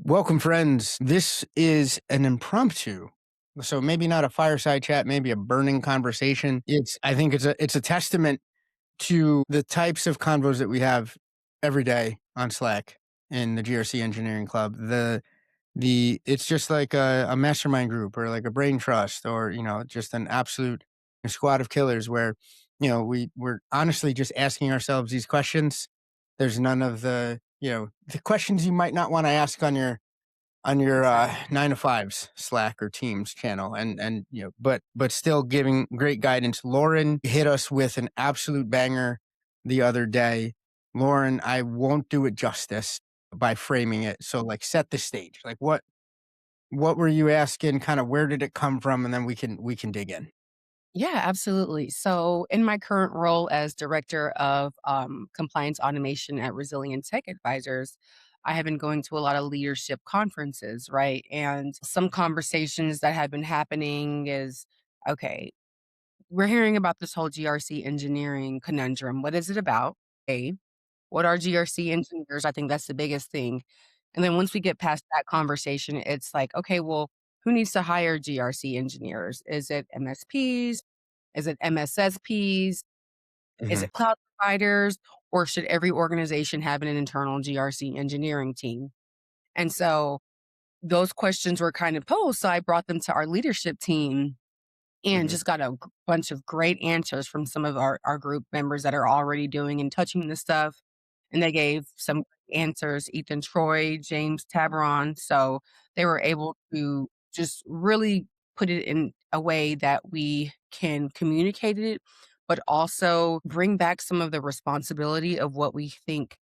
Welcome, friends. This is an impromptu. So maybe not a fireside chat, maybe a burning conversation. I think it's a testament to the types of convos that we have every day on Slack in the GRC Engineering Club. It's just like a mastermind group or like a brain trust or, just an absolute squad of killers where, we're honestly just asking ourselves these questions. There's none of the questions you might not want to ask on your 9 to 5s Slack or Teams channel, and but still giving great guidance. Lauren hit us with an absolute banger the other day. Lauren, I won't do it justice by framing it. So, like, set the stage. Like, what were you asking? Kind of where did it come from, and then we can dig in. Yeah, absolutely. So, in my current role as director of compliance automation at Resilient Tech Advisors, I have been going to a lot of leadership conferences, right? And some conversations that have been happening is okay, we're hearing about this whole GRC engineering conundrum. What is it about? A, what are GRC engineers? I think that's the biggest thing. And then once we get past that conversation, it's like, okay, well, who needs to hire GRC engineers? Is it MSPs? Is it MSSPs? Is Hmm. it cloud providers? Or should every organization have an internal GRC engineering team? And so those questions were kind of posed. So I brought them to our leadership team and Hmm. just got a bunch of great answers from some of our group members that are already doing and touching this stuff. And they gave some answers, Ethan Troy, James Tabaron. So they were able to just really put it in a way that we can communicate it, but also bring back some of the responsibility of what we think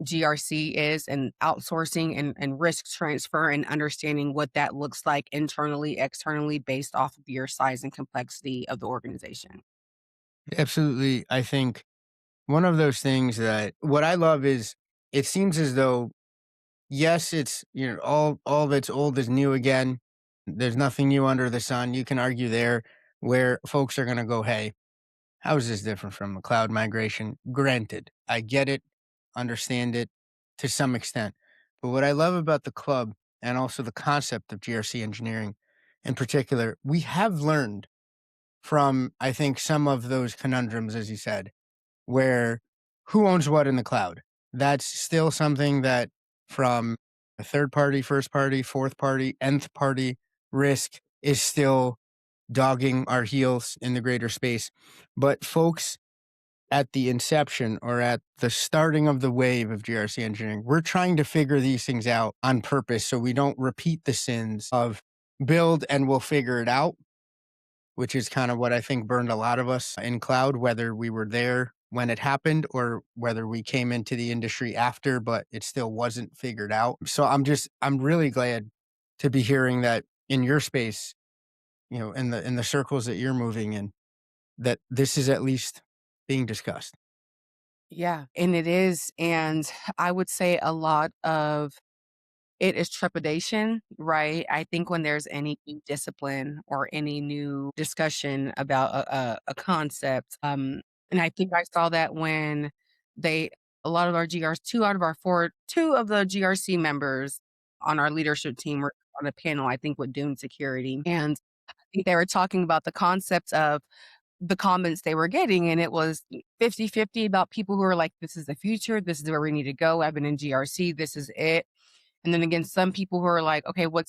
GRC is and outsourcing and risk transfer and understanding what that looks like internally, externally, based off of your size and complexity of the organization. Absolutely. I think one of those things that what I love is it seems as though yes, it's all that's old is new again. There's nothing new under the sun. You can argue there where folks are going to go, "Hey, how is this different from a cloud migration?" Granted, I get it, understand it to some extent. But what I love about the club and also the concept of GRC engineering in particular, we have learned from, I think, some of those conundrums, as you said, where who owns what in the cloud? That's still something that from a third party, first party, fourth party, nth party risk is still dogging our heels in the greater space. But folks at the inception or at the starting of the wave of GRC engineering, we're trying to figure these things out on purpose so we don't repeat the sins of build and we'll figure it out, which is kind of what I think burned a lot of us in cloud, whether we were there when it happened or whether we came into the industry after, but it still wasn't figured out. So I'm really glad to be hearing that in your space, in the circles that you're moving in, that this is at least being discussed. Yeah, and it is. And I would say a lot of it is trepidation, right? I think when there's any new discipline or any new discussion about a concept, and I think I saw that when they, a lot of our GRs, two of the GRC members on our leadership team were on a panel, I think with Dune Security. And I think they were talking about the concept of the comments they were getting, and it was 50-50 about people who are like, this is the future, this is where we need to go. I've been in GRC, this is it. And then again, some people who are like, okay, what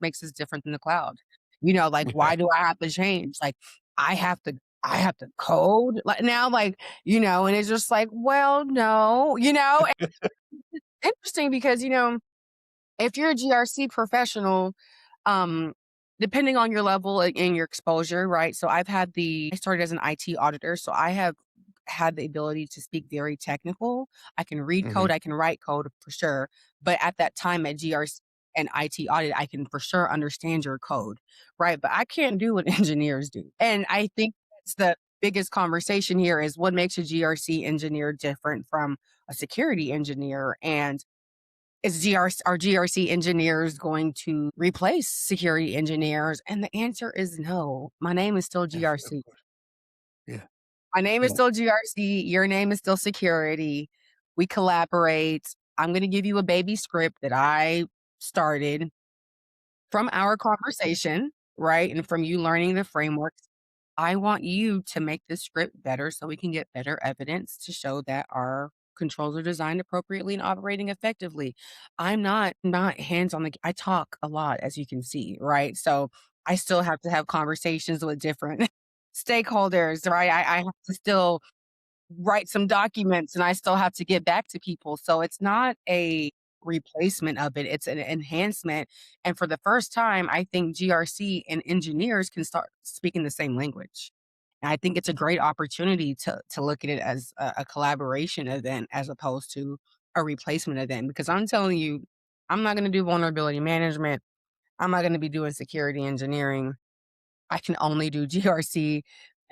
makes us different than the cloud? Like, Yeah. why do I have to change? Like, I have to, I have to code like now, like, and it's just like, well, no, and it's interesting because, if you're a GRC professional, um, depending on your level and your exposure, right? So I started as an IT auditor, so I have had the ability to speak very technical. I can read code, Mhm. I can write code for sure. But at that time at GRC and IT audit, I can for sure understand your code, right? But I can't do what engineers do. And I think that's the biggest conversation here is what makes a GRC engineer different from a security engineer. And are GRC engineers going to replace security engineers? And the answer is no. My name is still Of GRC. course. Yeah. My name is Yeah. still GRC. Your name is still security. We collaborate. I'm going to give you a baby script that I started from our conversation, right? And from you learning the frameworks, I want you to make this script better so we can get better evidence to show that our controls are designed appropriately and operating effectively. I'm not hands on the I talk a lot as you can see, right? So I still have to have conversations with different stakeholders, right? I have to still write some documents and I still have to get back to people. So it's not a replacement of it, it's an enhancement. And for the first time, I think GRC and engineers can start speaking the same language. And I think it's a great opportunity to look at it as a collaboration event as opposed to a replacement event. Because I'm telling you, I'm not going to do vulnerability management. I'm not going to be doing security engineering. I can only do GRC,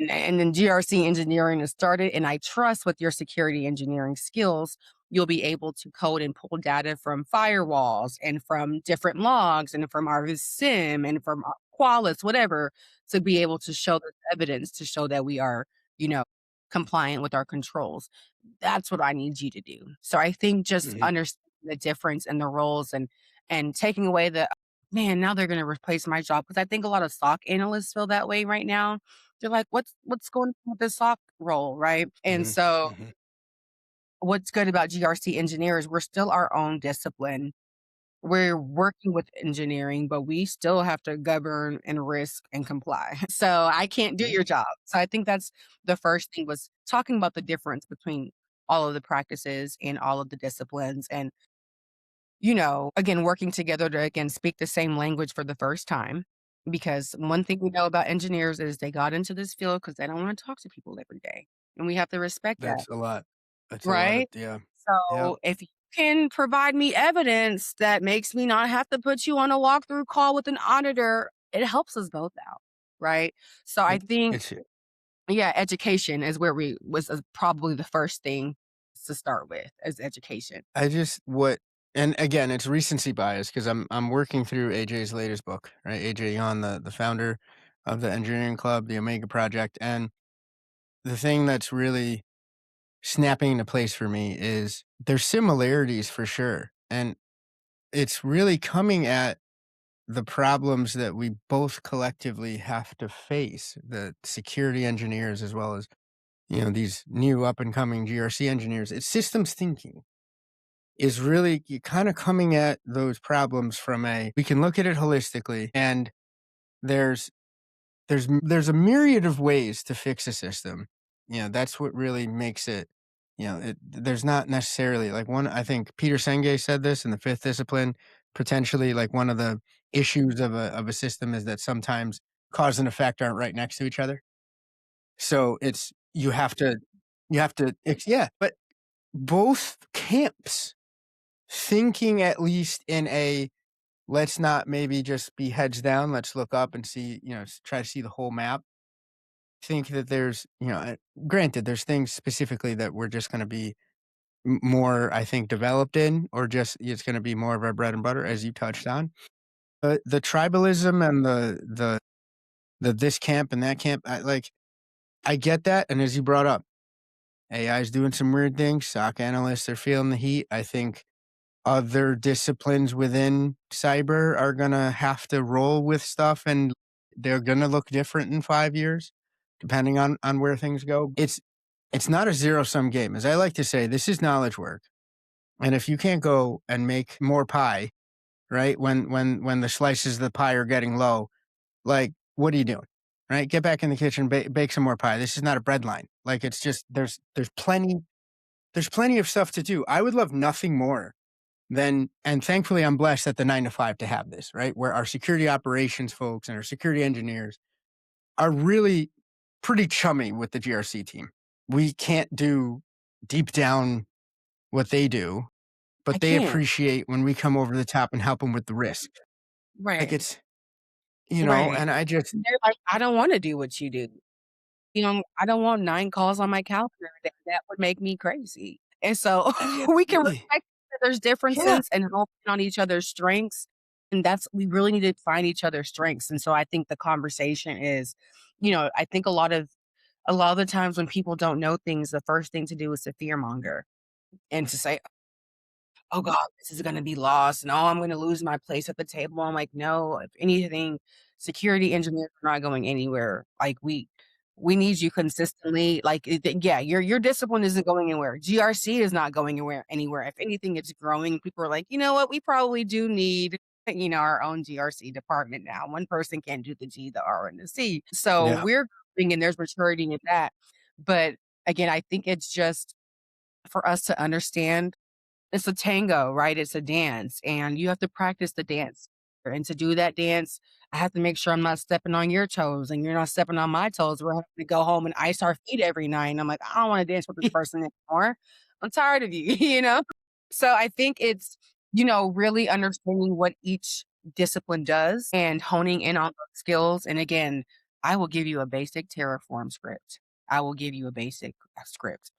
and then GRC engineering is started, and I trust with your security engineering skills, you'll be able to code and pull data from firewalls and from different logs and from our SIM and from Qualys, whatever, to be able to show the evidence to show that we are, you know, compliant with our controls. That's what I need you to do. So I think just Mhm. understanding the difference in the roles and taking away the man, now they're gonna replace my job because I think a lot of SOC analysts feel that way right now. They're like, "What's going on with this SOC role?" Right? And Mhm. so Mhm. what's good about GRC engineers, we're still our own discipline. We're working with engineering, but we still have to govern and risk and comply. So I can't do Yeah. your job. So I think that's the first thing was talking about the difference between all of the practices and all of the disciplines and again, working together to, again, speak the same language for the first time. Because one thing we know about engineers is they got into this field because they don't want to talk to people every day. And we have to respect that, That's a lot. That's a lot of right? yeah. Yeah. So if you can provide me evidence that makes me not have to put you on a walkthrough call with an auditor, it helps us both out, right? So I It think, it's yeah, education is where we was probably the first thing to start with as education. I just what and again, it's recency bias because I'm working through AJ's latest book, right? AJ on the founder of the engineering club, the Omega Project, and the thing that's really snapping into place for me is there's similarities for sure, and it's really coming at the problems that we both collectively have to face, the security engineers as well as, these new up and coming GRC engineers. It's systems thinking is really kind of coming at those problems from a we can look at it holistically and there's there's a myriad of ways to fix a system. That's what really makes it, there's not necessarily like one. I think Peter Senge said this in the fifth discipline, potentially like one of the issues of a system is that sometimes cause and effect aren't right next to each other. So it's yeah, but both camps thinking at least in a let's not maybe just be heads down, let's look up and see, try to see the whole map. Think that there's, granted, there's things specifically that we're just going to be more, I think, developed in, or just it's going to be more of our bread and butter, as you touched on. But the tribalism and the this camp and that camp, I get that, and as you brought up, AI is doing some weird things. SOC analysts are feeling the heat. I think other disciplines within cyber are gonna have to roll with stuff, and they're gonna look different in 5 years, depending on where things go. It's not a zero-sum game. As I like to say, this is knowledge work, and if you can't go and make more pie, right, when the slices of the pie are getting low, like, what are you doing? Right? Get back in the kitchen, bake some more pie. This is not a bread line. Like, it's just there's plenty of stuff to do. I would love nothing more then and thankfully I'm blessed at the 9 to 5 to have this, right? Where our security operations folks and our security engineers are really pretty chummy with the GRC team. We can't do deep down what they do, I but they can't. appreciate when we come over the top and help them with the risk. Like Right. it's, Right. and I just They're like, "I don't wanna do what you do." I don't want 9 calls on my calendar every day. That would make me crazy. And so we can absolutely. respect that there's Yeah. differences and help on each other's strengths. And that's we really need to find each other's strengths. And so I think the conversation is, I think a lot of the times when people don't know things, the first thing to do is to fear monger and to say, oh God, this is gonna be lost and oh, I'm gonna lose my place at the table. I'm like, no, if anything, security engineers are not going anywhere. Like we need you consistently. Like yeah, your discipline isn't going anywhere. GRC is not going anywhere. If anything, it's growing. People are like, you know what, we probably do need our own GRC department now. One person can't do the G, the R, and the C. So Yeah. we're growing and there's maturity in that. But again, I think it's just for us to understand it's a tango, right? It's a dance, and you have to practice the dance. And to do that dance, I have to make sure I'm not stepping on your toes and you're not stepping on my toes. We're having to go home and ice our feet every night. And I'm like, I don't want to dance with this person anymore. I'm tired of you, So I think it's, really understanding what each discipline does and honing in on those skills. And again, I will give you a basic Terraform script. I will give you a basic script.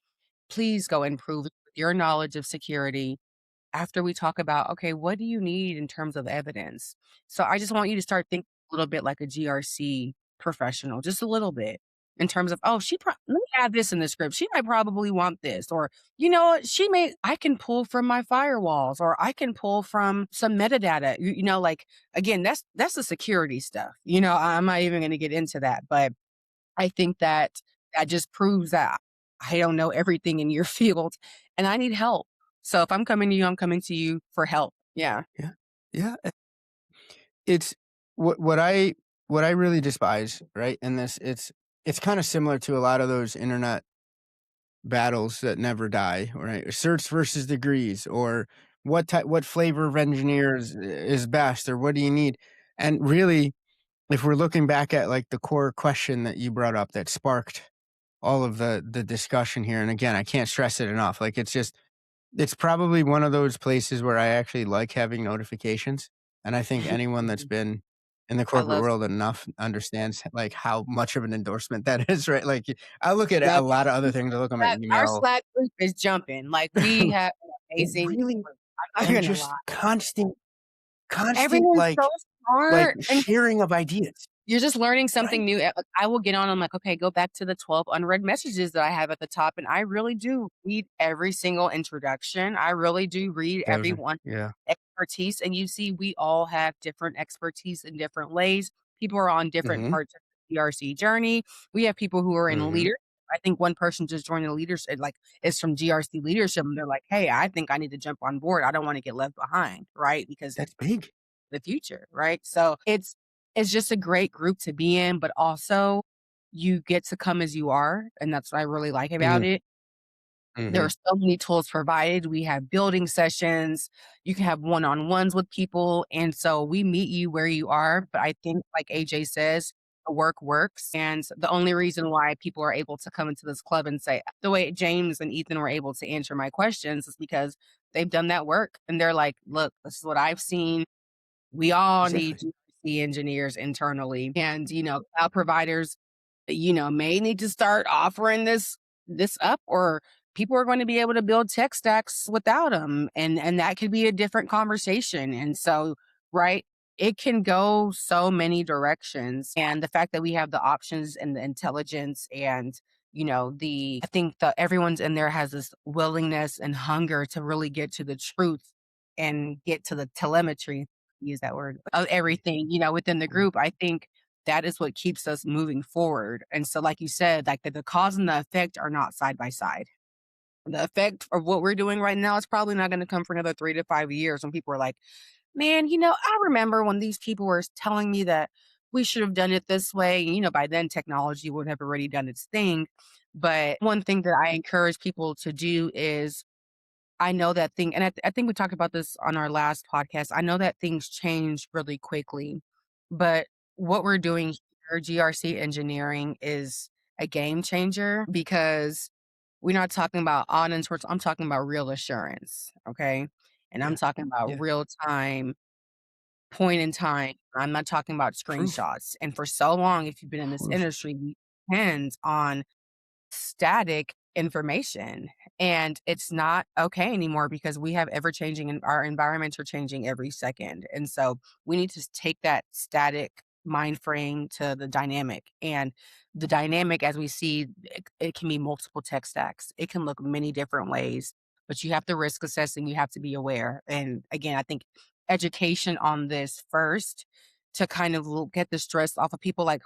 Please go improve your knowledge of security after we talk about, okay, what do you need in terms of evidence? So I just want you to start thinking a little bit like a GRC professional, just a little bit in terms of, oh, let me add this in the script. She might probably want this, or, what, I can pull from my firewalls, or I can pull from some metadata, like, again, that's the security stuff. I'm not even going to get into that, but I think that just proves that I don't know everything in your field and I need help. So if I'm coming to you, I'm coming to you for help. Yeah. Yeah. Yeah. It's what I really despise, right? And it's kind of similar to a lot of those internet battles that never die, right? Certs versus degrees, or what flavor of engineers is best, or what do you need? And really, if we're looking back at like the core question that you brought up that sparked all of the discussion here, and again, I can't stress it enough. Like it's probably one of those places where I actually like having notifications, and I think anyone that's been in the I corporate love world enough understands, like, how much of an endorsement that is, right? Like, I look at a that. lot of other things. I look at my Our email. Slack group is jumping. Like we have an It amazing really group. I'm not and gonna just lie. constant, Everyone's so like, smart. And sharing of ideas, you're just learning right? something new. I will get on, I'm like, "Okay, go back to the 12 unread messages that I have at the top," and I really do read every single introduction. I really do read Those are everyone's yeah. expertise, and you see we all have different expertise in different ways. People are on different Mhm, parts of the GRC journey. We have people who are in mhm. leader I think one person just joined the leadership, like, is from GRC leadership, and they're like, "Hey, I think I need to jump on board. I don't wanna get left behind," right? Because That's big. the future, right? So it's just a great group to be in, but also you get to come as you are, and that's what I really like about Mhm, it. There are mhm. so many tools provided. We have building sessions. You can have one-on-ones with people, and so we meet you where you are, but I think, like AJ says, the work works, and the only reason why people are able to come into this club and say the way James and Ethan were able to answer my questions is because they've done that work, and they're like, "Look, this is what I've seen. We all need Exactly. GRC engineers internally, and, cloud providers, may need to start offering this up, or people are going to be able to build tech stacks without them, and that could be a different conversation, and so, right, it can go so many directions, and the fact that we have the options and the intelligence and, I think that everyone's in there has this willingness and hunger to really get to the truth and get to the telemetry, use that word, of everything, within the Mhm. group. I think that is what keeps us moving forward. And so, like you said, like the cause and the effect are not side by side. The effect of what we're doing right now is probably not going to come for another 3 to 5 years when people are like, man, I remember when these people were telling me that we should have done it this way. And, by then technology would have already done its thing. But one thing that I encourage people to do is I know that and I think we talked about this on our last podcast. I know that things change really quickly, but what we're doing here, GRC Engineering, is a game changer because we're not talking about audits. I'm talking about real assurance, okay? And I'm Yeah, talking about yeah. real time, point in time. I'm not talking about Proof, screenshots. And for so long, if you've been in this proof. industry, we depend on static information, and it's not okay anymore because we have ever changing and our environments are changing every second, and so we need to take that static mind frame to the dynamic, and the dynamic, as we see, it can be multiple tech stacks, it can look many different ways, but you have to risk assess and you have to be aware. And again, I think education on this first to kind of get the stress off of people like,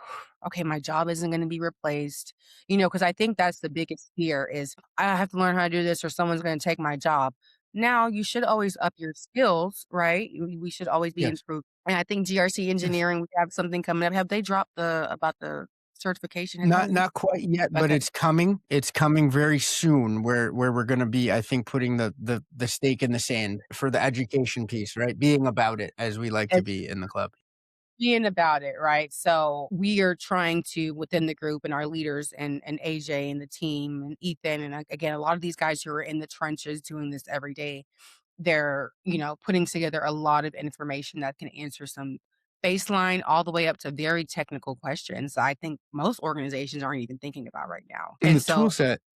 okay, my job isn't going to be replaced, because I think that's the biggest fear is I have to learn how to do this or someone's going to take my job. Now you should always up your skills, right? We should always be Yes. improved. And I think GRC Yes. engineering, we have something coming up. Have they dropped about the certification? Has Not that not quite yet, but okay? it's coming. It's coming very soon where we're gonna be, I think, putting the stake in the sand for the education piece, right? Being about it as we like to be in the club. Being about it, right? So we are trying to within the group and our leaders and AJ and the team and Ethan and again a lot of these guys who are in the trenches doing this every day, they're putting together a lot of information that can answer some baseline all the way up to very technical questions I think most organizations aren't even thinking about right now. And And so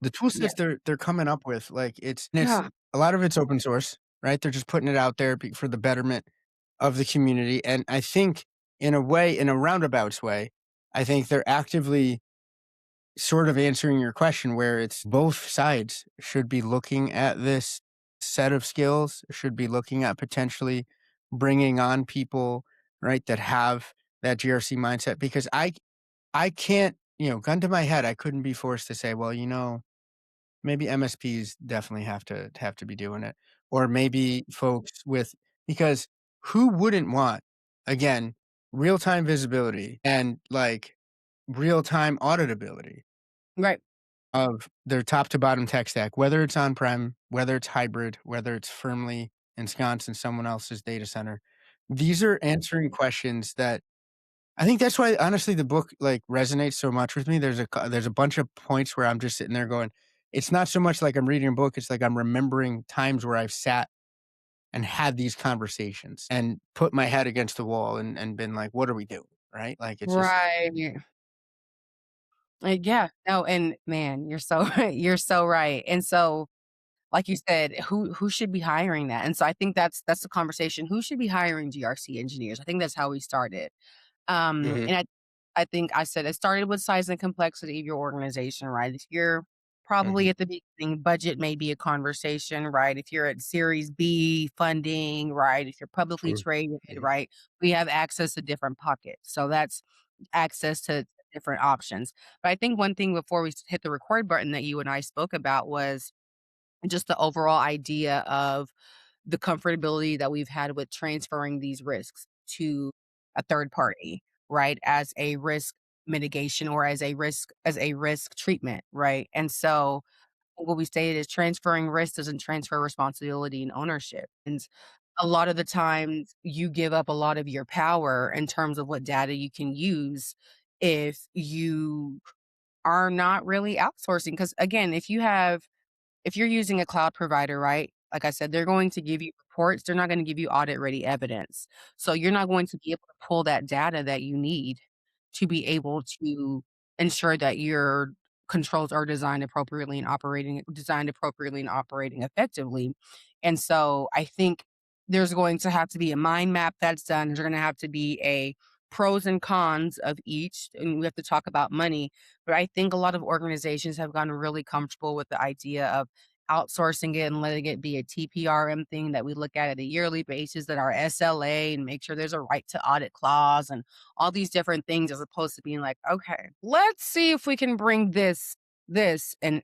the tool yeah, sets they're coming up with, like, it's yeah, a lot of it's open source, right? They're just putting it out there for the betterment of the community, and I think in a way, in a roundabouts way, I think they're actively sort of answering your question where it's both sides should be looking at this set of skills, should be looking at potentially bringing on people, right, that have that GRC mindset because I can't, gun to my head, I couldn't be forced to say, well, maybe MSPs definitely have to be doing it. Or maybe folks with because who wouldn't want, again, real-time visibility and like real-time auditability right, of their top to bottom tech stack, whether it's on-prem, whether it's hybrid, whether it's firmly ensconced in someone else's data center. These are answering questions that I think that's why honestly the book like resonates so much with me. There's a bunch of points where I'm just sitting there going, it's not so much like I'm reading a book, it's like I'm remembering times where I've sat and had these conversations and put my head against the wall and been like, what are we doing? Right? Like it's just right. Yeah, no, and man, you're so you're so right. And so like you said, who should be hiring that? And so I think that's the conversation. Who should be hiring GRC engineers? I think that's how we started. Mhm, And I think I said it started with size and complexity of your organization, right? If you're probably mhm, at the beginning, budget may be a conversation, right? If you're at Series B funding, right? If you're publicly sure, traded, mhm, right? We have access to different pockets. So that's access to different options. But I think one thing before we hit the record button that you and I spoke about was just the overall idea of the comfortability that we've had with transferring these risks to a third party, right? As a risk mitigation or as a risk treatment, right? And so what we stated is transferring risk doesn't transfer responsibility and ownership. And a lot of the times you give up a lot of your power in terms of what data you can use if you are not really outsourcing. Because again, if you're using a cloud provider, right? Like I said, they're going to give you reports. They're not going to give you audit ready evidence. So you're not going to be able to pull that data that you need to be able to ensure that your controls are designed appropriately and operating effectively. And so I think there's going to have to be a mind map that's done. There's going to have to be a pros and cons of each. And we have to talk about money, but I think a lot of organizations have gotten really comfortable with the idea of outsourcing it and letting it be a TPRM thing that we look at a yearly basis at our SLA and make sure there's a right to audit clause and all these different things as opposed to being like, okay, let's see if we can bring this and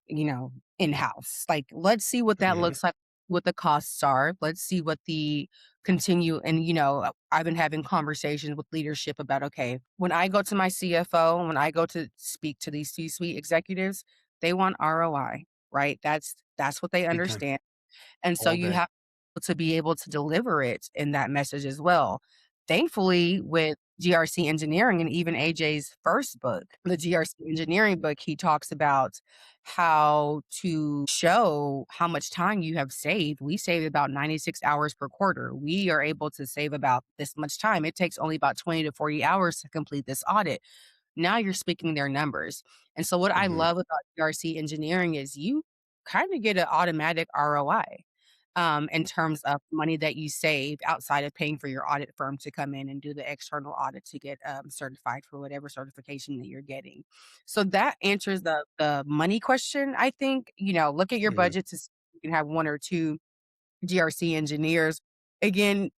in-house. Like let's see what that mhm, looks like, what the costs are. Let's see what the continue and I've been having conversations with leadership about okay, when I go to my CFO, when I go to speak to these C-suite executives, they want ROI, right? That's what they big time, understand. And so all you day. have to be able to deliver it in that message as well. Thankfully, with GRC engineering and even AJ's first book, the GRC engineering book, he talks about how to show how much time you have saved. We save about 96 hours per quarter. We are able to save about this much time. It takes only about 20 to 40 hours to complete this audit. Now you're speaking their numbers. And so what I Mhm, love about GRC engineering is you kind of get an automatic ROI in terms of money that you save outside of paying for your audit firm to come in and do the external audit to get certified for whatever certification that you're getting. So that answers the money question. I think look at your mhm, budget to see you can have 1 or 2 GRC engineers. Again,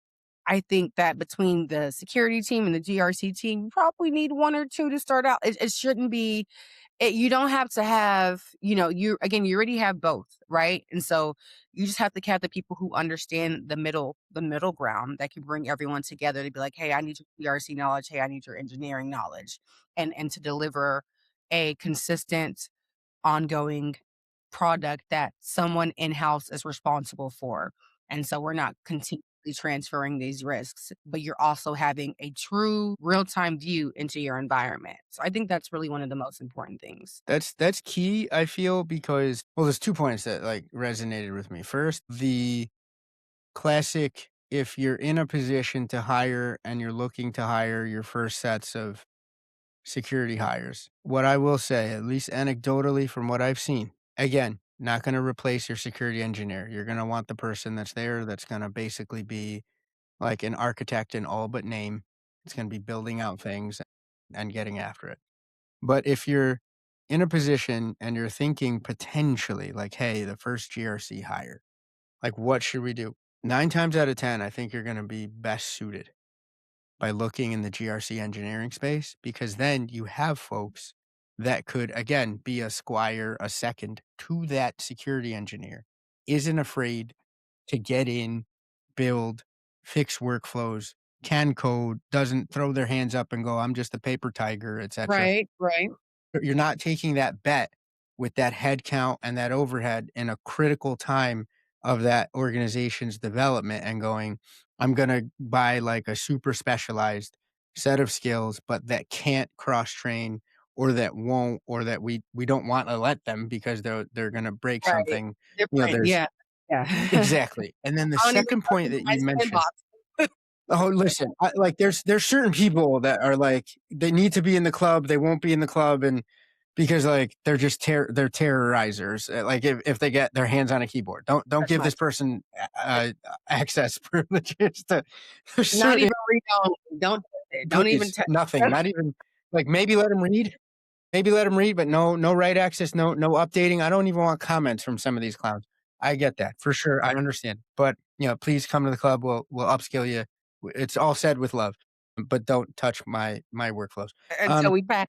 I think that between the security team and the GRC team, you probably need 1 or 2 to start out. It shouldn't be you don't have to have, you already have both, right? And so you just have to have the people who understand the middle ground that can bring everyone together to be like, "Hey, I need your GRC knowledge. Hey, I need your engineering knowledge." And to deliver a consistent ongoing product that someone in-house is responsible for. And so we're not continually transferring these risks, but you're also having a true real-time view into your environment. So I think that's really one of the most important things. That's key, I feel, because well, there's 2 points that, like, resonated with me. First, the classic, if you're in a position to hire and you're looking to hire your first sets of security hires, what I will say, at least anecdotally from what I've seen, again, not gonna replace your security engineer. You're gonna want the person that's there that's gonna basically be like an architect in all but name. It's gonna be building out things and getting after it. But if you're in a position and you're thinking potentially like, "Hey, the first GRC hire, like, what should we do?" 9 times out of 10, I think you're gonna be best suited by looking in the GRC engineering space, because then you have folks that could, again, be a squire, a second to that security engineer, isn't afraid to get in, build, fix workflows, can code, doesn't throw their hands up and go, "I'm just a paper tiger," etcetera. Right, right. You're not taking that bet with that head count and that overhead in a critical time of that organization's development and going, "I'm gonna buy, like, a super specialized set of skills, but that can't cross-train or that won't or that we don't wanna let them because they're gonna break Right. something." Different, There's yeah. Yeah. exactly. And then the I don't even second trust point them that in my you mentioned. sandbox. Oh, listen, there's certain people that are like, they need to be in the club, they won't be in the club, and because, like, they're just they're terrorizers, like, if they get their hands on a keyboard. Don't That's give not this true. person, access privileges to Not certain even read on don't touch it. Don't even please, touch nothing, not even like, maybe let them read. Maybe let them read, but no write access, no updating. I don't even want comments from some of these clowns. I get that, for sure, I understand, but, please come to the club, we'll upskill you. It's all said with love, but don't touch my workflows. until Um, we pass.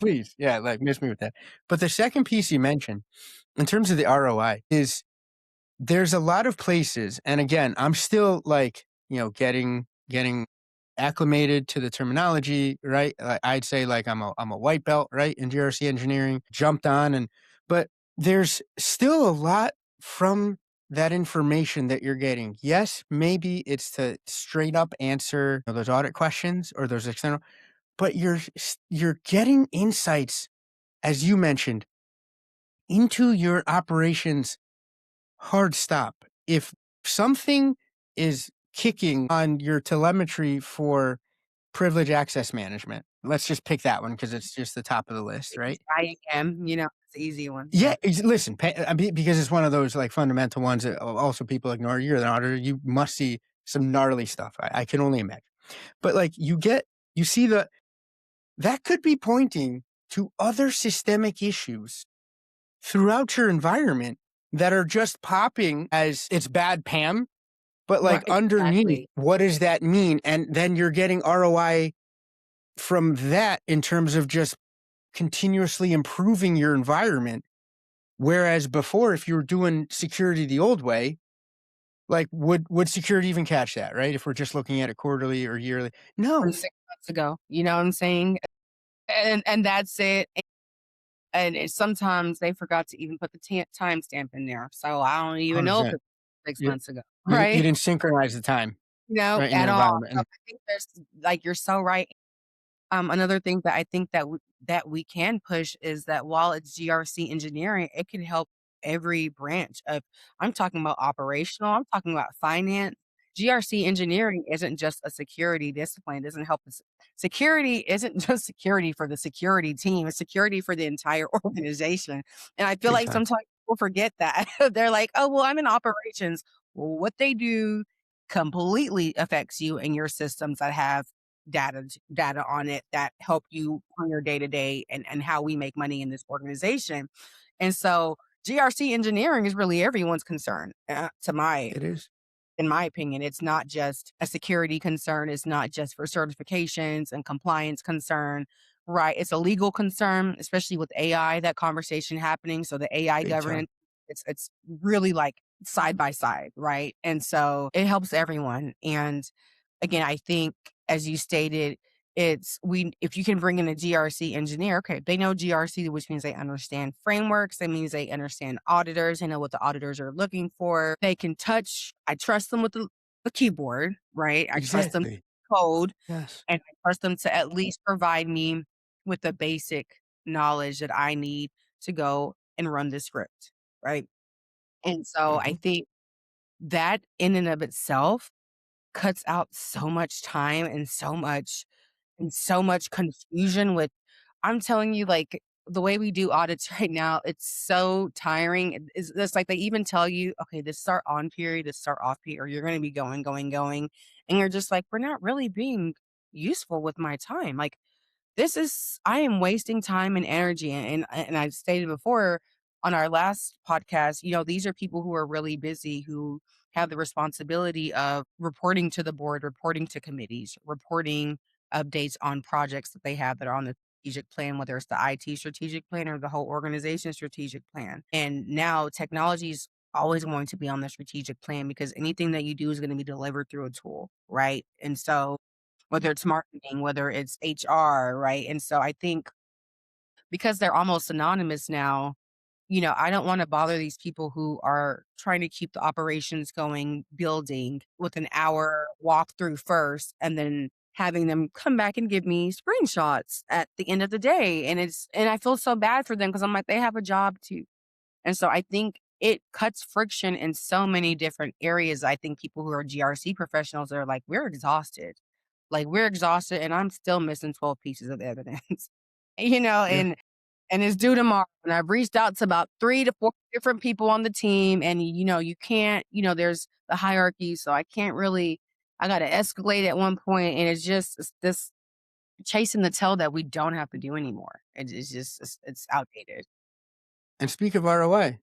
please, yeah, like, miss me with that. But the second piece you mentioned, in terms of the ROI, is there's a lot of places, and again, I'm still, like, getting acclimated to the terminology, right? I'd say, like, I'm a white belt, right, in GRC engineering, jumped on, but there's still a lot from that information that you're getting. Yes, maybe it's to straight up answer, those audit questions or those external, but you're getting insights, as you mentioned, into your operations hard stop. If something is kicking on your telemetry for privilege access management, let's just pick that one because it's just the top of the list, right? IAM, it's the easy one, Yeah, yeah. listen, because it's one of those, like, fundamental ones that also people ignore. You're an auditor, you must see some gnarly stuff. I can only imagine. But, like, you see that could be pointing to other systemic issues throughout your environment that are just popping as it's bad Pam, but, Right, like, underneath, exactly. what does that mean? And then you're getting ROI from that in terms of just continuously improving your environment. Whereas before, if you were doing security the old way, like, would security even catch that, right? If we're just looking at it quarterly or yearly? From No. 6 months ago, you know what I'm saying? And that's it, and sometimes they forgot to even put the timestamp in there, so I don't even know if 100%. it's 6 You months ago, you right? didn't synchronize the time, right, in At your all. environment, So and I think there's like, you're so right. Another thing that I think that we can push is that while it's GRC engineering, it can help every branch of I'm talking about operational, I'm talking about finance. GRC engineering isn't just a security discipline, it doesn't help us. Security isn't just security for the security team, it's security for the entire organization. And I feel big like time. sometimes people forget that. They're like, "Oh, well, I'm in operations." Well, what they do completely affects you and your systems that have data on it that help you on your day to day and how we make money in this organization. And so GRC engineering is really everyone's concern, It is. in my opinion. It's not just a security concern. It's not just for certifications and compliance concern, right? It's a legal concern, especially with AI, that conversation happening. So the AI Big time. governance, it's really like side by side, right? And so it helps everyone. And again, I think as you stated, it's we if you can bring in a GRC engineer, okay, they know GRC, which means they understand frameworks. That means they understand auditors. They know what the auditors are looking for. They can touch. I trust them with the keyboard, right? I trust them Exactly. to code, Yes. and I trust them to at least provide me with the basic knowledge that I need to go and run the script, right? And so I Mhm. think that in and of itself cuts out so much time and so much confusion with I'm telling you, like, the way we do audits right now, it's so tiring. It's like they even tell you, "Okay, this is our on period, this is our off period, or you're gonna be going, going, going," and you're just like, "We're not really being useful with my time." Like, this is I am wasting time and energy, and I've stated before on our last podcast, these are people who are really busy, who have the responsibility of reporting to the board, reporting to committees, reporting updates on projects that they have that are on the strategic plan, whether it's the IT strategic plan or the whole organization strategic plan. And now technology is always going to be on the strategic plan because anything that you do is going to be delivered through a tool, right? And so whether it's marketing, whether it's HR, right? And so I think because they're almost synonymous now, I don't wanna bother these people who are trying to keep the operations going, building with an hour walkthrough first, and then having them come back and give me screenshots at the end of the day, and I feel so bad for them because 'cause I'm like, "They have a job too." And so I think it cuts friction in so many different areas. I think people who are GRC professionals are like, "We're exhausted." Like, we're exhausted, and I'm still missing 12 pieces of evidence, Yeah. and it's due tomorrow, and I've reached out to about 3 to 4 different people on the team, and, you can't there's the hierarchy, so I gotta escalate at one point, and it's this chasing the tail that we don't have to do anymore. It's just it's outdated. And speak of ROI,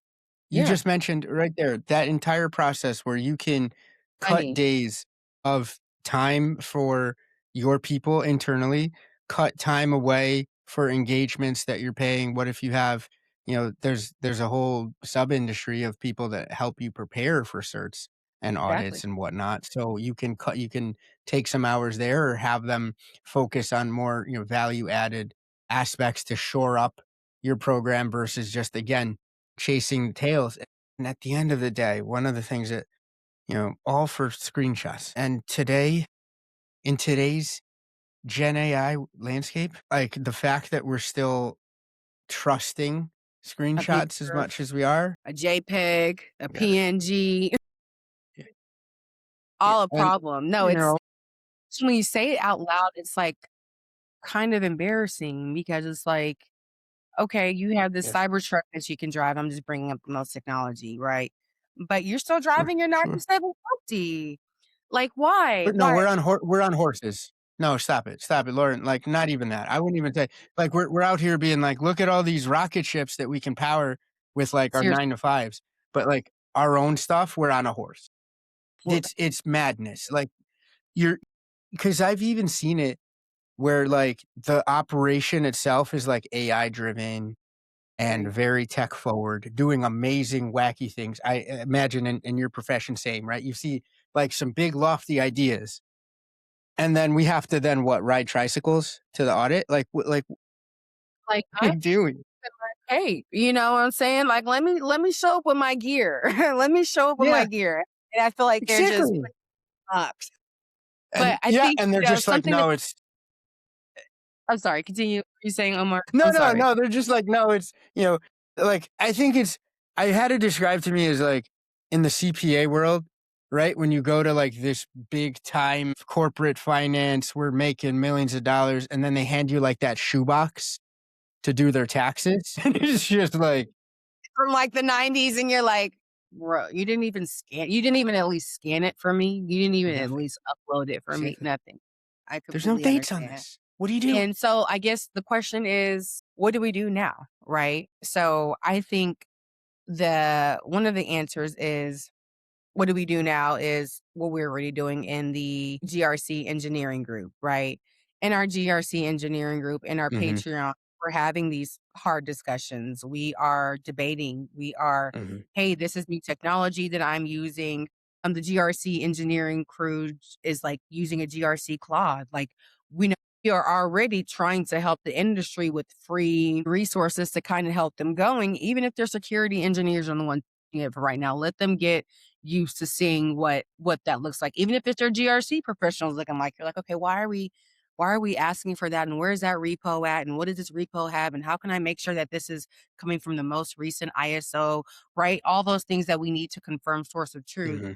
you Yeah, just mentioned right there that entire process where you can cut money, days of time for your people internally, cut time away for engagements that you're paying. What if you have, there's a whole sub industry of people that help you prepare for certs and exactly. audits and whatnot. So you can take some hours there or have them focus on more, value added aspects to shore up your program versus just again chasing tails. And at the end of the day, one of the things that, all for screenshots. And today, in today's Gen AI landscape, like the fact that we're still trusting A screenshots as picture, much as we are. a JPEG, a Yes. PNG, Yeah. Yeah. all a And, problem. No, you know, when you say it out loud, it's, like, kind of embarrassing because it's like, okay, you have this yes, cyber truck that you can drive. I'm just bringing up the most technology, right? But you're still sure, driving your sure. 9750. Like, why? But no, Why? we're on horses. No, stop it, Lauren. Like, not even that. I wouldn't even say like we're out here being like, look at all these rocket ships that we can power with like our Seriously, 9 to 5s, but like our own stuff, we're on a horse. well, It's madness. Like you're because I've even seen it where like the operation itself is like AI driven and right. very tech forward, doing amazing, wacky things. I imagine in your profession, same, right? You see like some big lofty ideas. And then we have to then what, ride tricycles to the audit? Like, Like, what are we doing? hey, you know what I'm saying? Like, let me show up with my gear. Let me show up with my Yeah, gear. And I feel like they're just exactly. up. But And I yeah, think, and they're just like, something that no, it's I'm sorry, continue. What are you saying, Omar? no, I'm no, sorry. no. They're just like, no, it's, like, I think I had it described to me as like in the CPA world, right? When you go to like this big time corporate finance, we're making millions of dollars, and then they hand you like that shoebox to do their taxes. And it's just like, From, like, the '90s, and you're like, "Bro, you didn't even at least scan it for me. You didn't even at nothing. least upload it for me, Exactly. nothing." I There's no completely dates on understand. this. What are you doing? And so I guess the question is, what do we do now, right? So I think the one of the answers is what do we do now is what we're already doing in the GRC engineering group, right? In our GRC engineering group, in our Mhm, Patreon, we're having these hard discussions. We are debating. We are, mhm, hey, this is new technology that I'm using. The GRC engineering crew is like using a GRC Claude. Like we know we are already trying to help the industry with free resources to kind of help them going, even if their security engineers are the ones doing it for right now. Let them get used to seeing what that looks like. Even if it's their GRC professionals looking like, you're like, "Okay, why are we asking for that, and where's that repo at, and what does this repo have, and how can I make sure that this is coming from the most recent ISO," right? All those things that we need to confirm source of truth. mhm,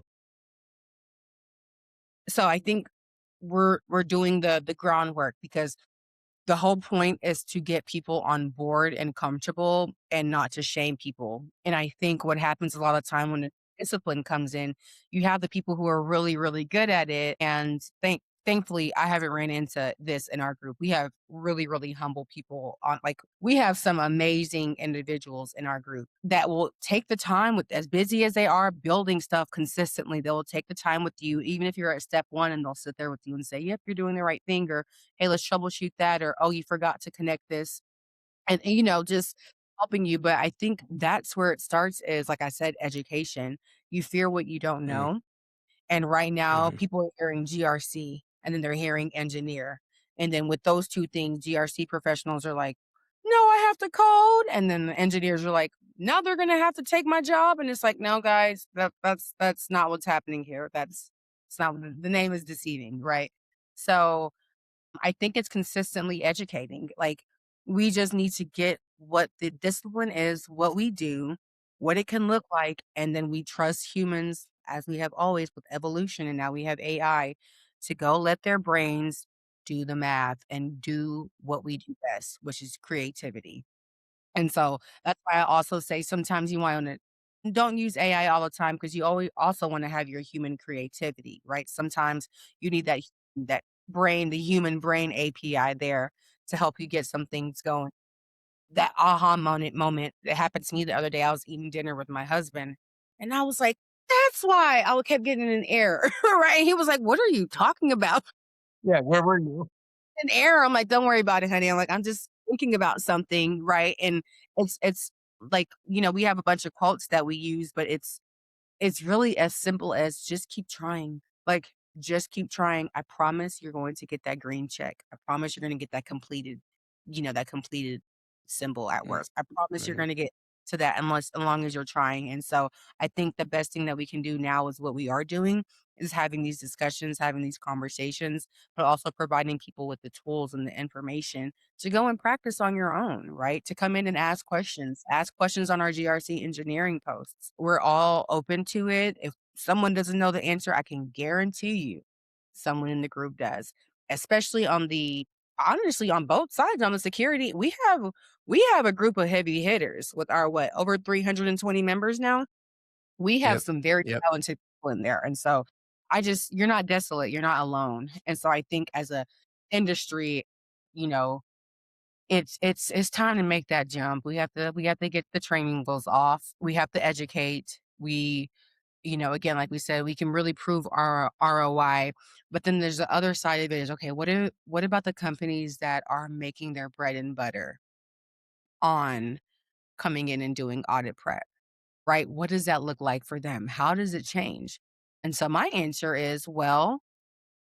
So I think we're doing the groundwork because the whole point is to get people on board and comfortable and not to shame people. And I think what happens a lot of time when discipline comes in, you have the people who are really, really good at it. And thankfully, I haven't ran into this in our group. We have really, really humble people on like we have some amazing individuals in our group that will take the time with as busy as they are building stuff consistently. They will take the time with you, even if you're at step one, and they'll sit there with you and say, Yep, you're doing the right thing, or hey, let's troubleshoot that, or oh, you forgot to connect this. And just helping you. But I think that's where it starts is, like I said, education. You fear what you don't mhm, know. And right now, mhm, people are hearing GRC and then they're hearing engineer. And then with those two things, GRC professionals are like, no, I have to code. And then the engineers are like, now they're gonna have to take my job. And it's like, no, guys, that's not what's happening here. That's it's not the name is deceiving, right? So I think it's consistently educating. Like, we just need to get what the discipline is, what we do, what it can look like, and then we trust humans, as we have always with evolution, and now we have AI, to go let their brains do the math and do what we do best, which is creativity. And so that's why I also say sometimes you wanna don't use AI all the time because you always also wanna have your human creativity, right? Sometimes you need that brain, the human brain API there to help you get some things going. That aha moment that happened to me the other day, I was eating dinner with my husband, and I was like, "That's why I kept getting an error," right? He was like, "What are you talking about?" Yeah, where were you? An error. I'm like, "Don't worry about it, honey." I'm like, "I'm just thinking about something," right? And it's like, we have a bunch of quotes that we use, but it's really as simple as just keep trying. Like, just keep trying. I promise you're going to get that green check. I promise you're gonna get that completed symbol at Mm, work. I promise you're mhm, gonna get to that unless as long as you're trying. And so I think the best thing that we can do now is what we are doing is having these discussions, having these conversations, but also providing people with the tools and the information to go and practice on your own, right? To come in and ask questions on our GRC engineering posts. We're all open to it. If someone doesn't know the answer, I can guarantee you someone in the group does, especially honestly, on both sides, on the security. We have a group of heavy hitters with our what, over 320 members now. We have yep, some very yep, talented people in there. And so you're not desolate, you're not alone. And so I think as a industry, you know, it's time to make that jump. We have to get the training wheels off. We have to educate. Again, like we said, we can really prove our ROI. But then there's the other side of it is okay, what about the companies that are making their bread and butter on coming in and doing audit prep? Right? What does that look like for them? How does it change? And so my answer is, well,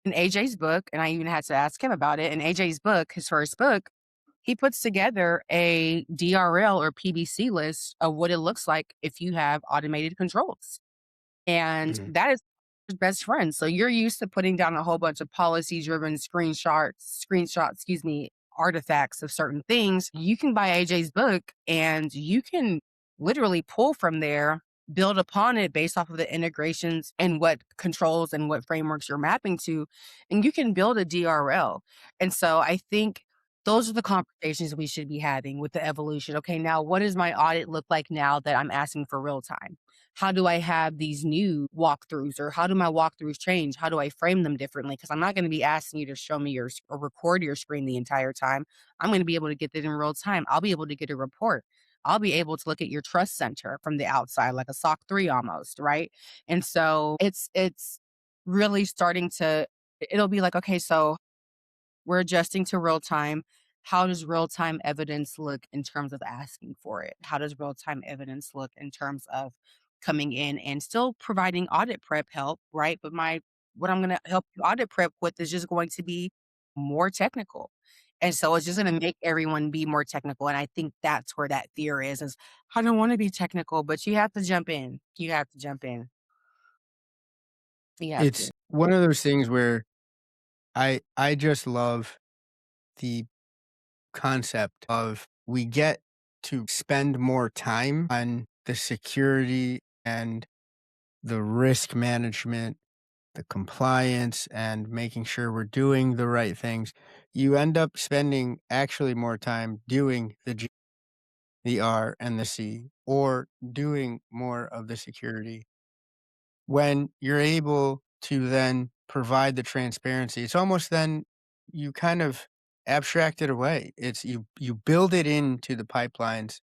in AJ's book, and I even had to ask him about it, in AJ's book, his first book, he puts together a DRL or PBC list of what it looks like if you have automated controls. And mhm, that is your best friend. So you're used to putting down a whole bunch of policy driven excuse me, artifacts of certain things. You can buy AJ's book and you can literally pull from there, build upon it based off of the integrations and what controls and what frameworks you're mapping to, and you can build a DRL. And so I think those are the conversations we should be having with the evolution. Okay, now what does my audit look like now that I'm asking for real time? How do I have these new walkthroughs or how do my walkthroughs change? How do I frame them differently? Because I'm not going to be asking you to show me or record your screen the entire time. I'm going to be able to get that in real time. I'll be able to get a report. I'll be able to look at your trust center from the outside, like a SOC 3 almost, right? And so it's really starting to it'll be like, okay, so we're adjusting to real time. How does real time evidence look in terms of asking for it? How does real time evidence look in terms of coming in and still providing audit prep help, right? But what I'm going to help you audit prep with is just going to be more technical. And so it's just going to make everyone be more technical. And I think that's where that fear is I don't want to be technical, but you have to jump in. You have to jump in. You have to. It's one of those things where I just love the concept of we get to spend more time on the security and the risk management, the compliance, and making sure we're doing the right things. You end up spending actually more time doing the G, the R, and the C, or doing more of the security when you're able to then provide the transparency. It's almost then you kind of abstract it away. It's you build it into the pipelines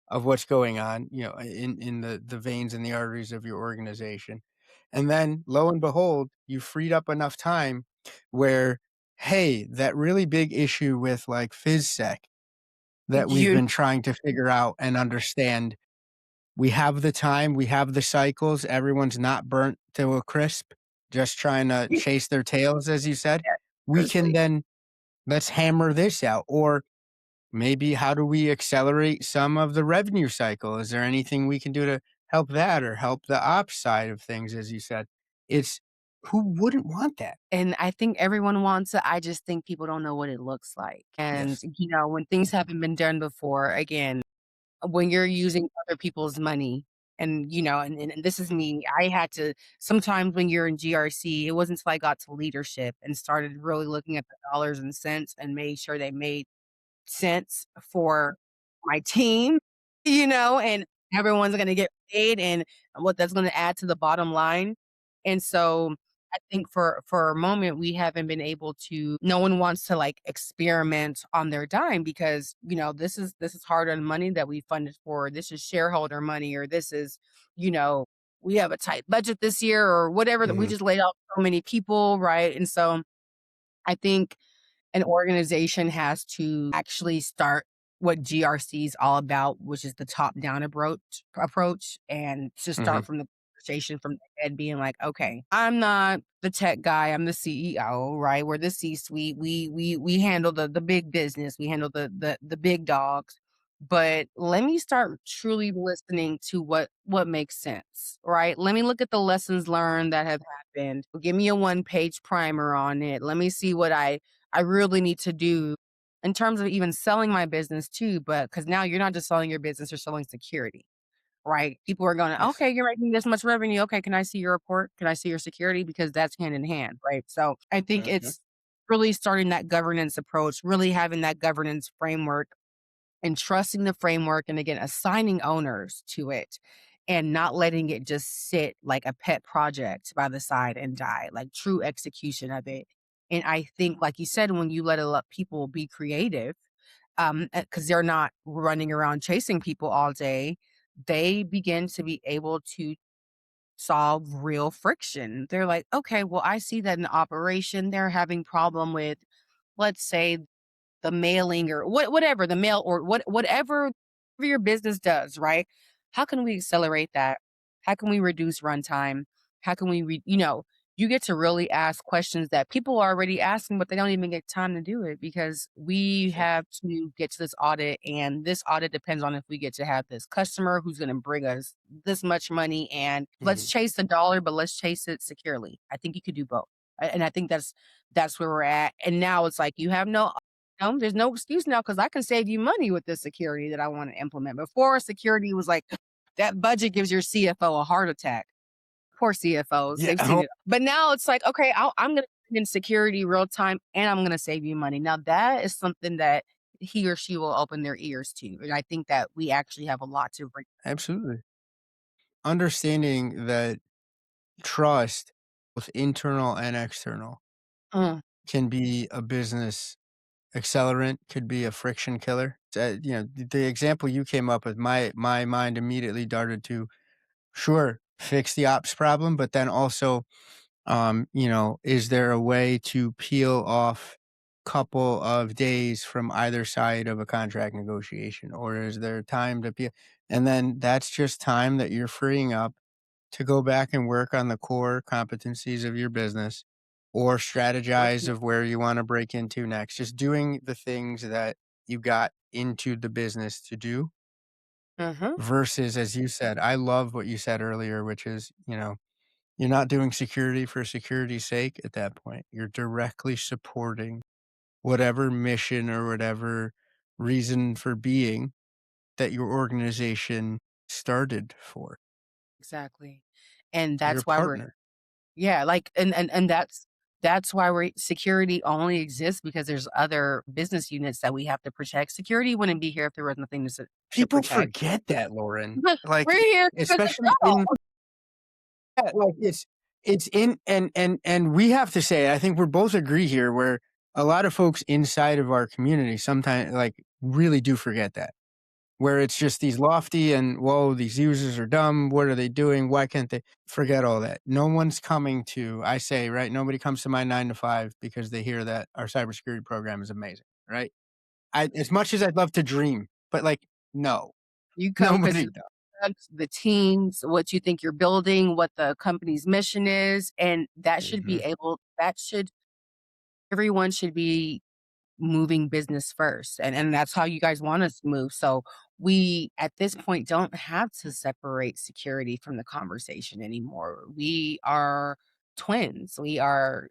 of what's going on, in the veins and the arteries of your organization. And then lo and behold, you freed up enough time where, hey, that really big issue with like FizSec that we've You been trying to figure out and understand, we have the time, we have the cycles, everyone's not burnt to a crisp, just trying to chase their tails, as you said. We can seriously. then let's hammer this out. Or maybe how do we accelerate some of the revenue cycle? Is there anything we can do to help that or help the ops side of things, as you said? It's who wouldn't want that? And I think everyone wants it, I just think people don't know what it looks like. And, Yes. when things haven't been done before, again, when you're using other people's money and this is me, I had to sometimes when you're in GRC, it wasn't until I got to leadership and started really looking at the dollars and cents and made sure they made sense for my team, and everyone's gonna get paid and what that's gonna add to the bottom line. And so I think for a moment, we haven't been able to no one wants to like experiment on their dime because, this is hard-earned money that we funded for. This is shareholder money, or this is, you know, we have a tight budget this year or whatever that we Mhm. just laid off so many people, right? And so I think an organization has to actually start what GRC is all about, which is the top-down approach, and to Mhm. start from the conversation from the head being like, "Okay, I'm not the tech guy, I'm the CEO, right? We're the C-suite. We handle the big business. We handle the big dogs. But let me start truly listening to what makes sense, right? Let me look at the lessons learned that have happened. Give me a one-page primer on it. Let me see what I really need to do in terms of even selling my business too, but because now you're not just selling your business, you're selling security, right? People are going, Yes. okay, you're making this much revenue. Okay, can I see your report? Can I see your security? Because that's hand in hand, right? So I think Mhm. it's really starting that governance approach, really having that governance framework and trusting the framework and again assigning owners to it and not letting it just sit like a pet project by the side and die, like true execution of it. And I think like you said, when you let people be creative, because they're not running around chasing people all day, they begin to be able to solve real friction. They're like, okay, well, I see that in operation they're having problem with, let's say, the mailing or whatever, the mail or whatever your business does, right? How can we accelerate that? How can we reduce runtime? How can we you get to really ask questions that people are already asking, but they don't even get time to do it because we Yes. have to get to this audit, and this audit depends on if we get to have this customer who's gonna bring us this much money, and let's Mhm. chase the dollar, but let's chase it securely. I think you could do both. And I think that's where we're at. And now it's like you have there's no excuse now because I can save you money with this security that I want to implement. Before security was like that budget gives your CFO a heart attack. Poor CFOs, Yeah. they've seen it. But now it's like, okay, I'm going to bring in security real time and I'm going to save you money. Now that is something that he or she will open their ears to. And I think that we actually have a lot to bring. Absolutely. Understanding that trust, both internal and external, Mm, can be a business accelerant, could be a friction killer. The example you came up with, my mind immediately darted to, sure, fix the ops problem, but then also, is there a way to peel off couple of days from either side of a contract negotiation, or is there time to peel? And then that's just time that you're freeing up to go back and work on the core competencies of your business or strategize of where you want to break into next. Just doing the things that you got into the business to do Mhm. versus, as you said, I love what you said earlier, which is, you're not doing security for security's sake at that point. You're directly supporting whatever mission or whatever reason for being that your organization started for. Exactly. And You're a that's why we're partner. yeah, like, and that's why we're security only exists because there's other business units that we have to protect. Security wouldn't be here if there was nothing to People protect. forget that, Lauren. But Like, we're here because it's especially y'all. in yeah, like, it's in and we have to say, I think we're both agree here where a lot of folks inside of our community sometimes, like, really do forget that. Where it's just these lofty and, "Whoa, these users are dumb. What are they doing? Why can't they?" Forget all that. No one's coming to I say, right? Nobody comes to my 9 to 5 because they hear that our cybersecurity program is amazing, right? As much as I'd love to dream, but, like, no, You come 'cause nobody you does. the teams, what you think you're building, what the company's mission is, and Mhm, that should everyone should be moving business first, and that's how you guys want us to move, so we, at this point, don't have to separate security from the conversation anymore. We are twins. We are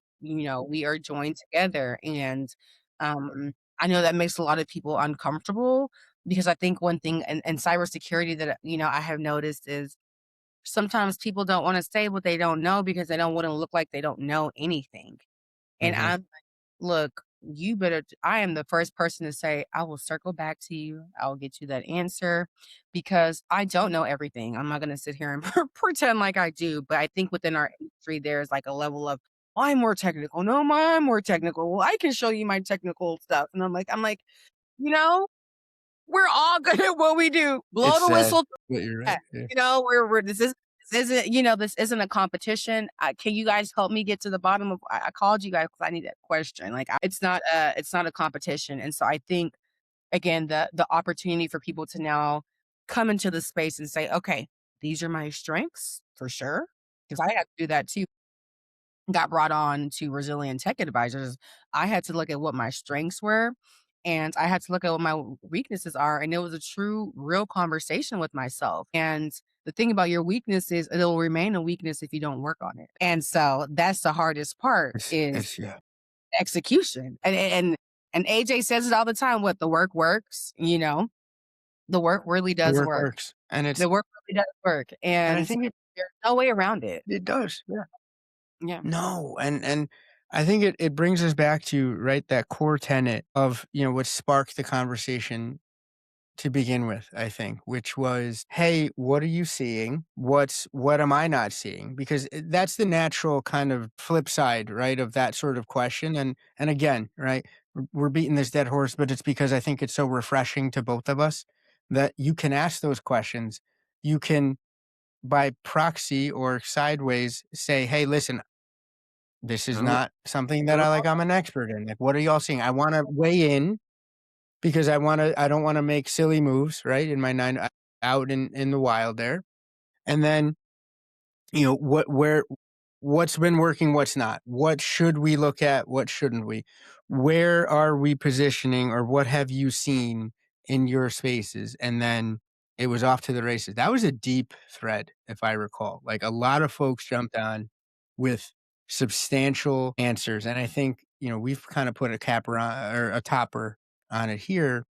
joined together, and, I know that makes a lot of people uncomfortable because I think one thing in cybersecurity that, I have noticed is sometimes people don't wanna say what they don't know because they don't wanna look like they don't know anything, and mhm. I'm look, you better I am the first person to say, "I will circle back to you. I'll get you that answer," because I don't know everything. I'm not gonna sit here and pretend like I do, but I think within our industry, there's like a level of, "I'm more technical." "No, I'm more technical." "Well, I can show you my technical stuff." And I'm like, "You know, we're all good at what we do. Blow It's the sad, whistle." but you're right, Yeah, yeah. we're this isn't a competition. Can you guys help me get to the bottom of I called you guys 'cause I need that question. Like, it's not a competition, and so I think, again, the opportunity for people to now come into the space and say, "Okay, these are my strengths for sure," because I had to do that too. Got brought on to Resilient Tech Advisors, I had to look at what my strengths were, and I had to look at what my weaknesses are, and it was a true, real conversation with myself, and the thing about your weakness is it'll remain a weakness if you don't work on it, and so that's the hardest part is It's yeah. execution, and AJ says it all the time, "What, the work works," The work really The does work work. works, and The work really does work, I and think there's no way around it. it does, yeah. Yeah. No, and I think it brings us back to, right, that core tenet of, what sparked the conversation to begin with, I think, which was, "Hey, what are you seeing? What am I not seeing?" Because that's the natural kind of flip side, right, of that sort of question, and again, right, we're beating this dead horse, but it's because I think it's so refreshing to both of us that you can ask those questions. You can, by proxy or sideways, say, "Hey, listen, this is not something that I'm an expert in. Like, what are y'all seeing? I wanna weigh in because I don't wanna make silly moves, right, in my 9 out in the wild there." And then, what's been working, what's not? What should we look at? What shouldn't we? Where are we positioning, or what have you seen in your spaces? And then it was off to the races. That was a deep thread, if I recall. Like, a lot of folks jumped on with substantial answers, and I think, we've kinda put a capper on or a topper on it here,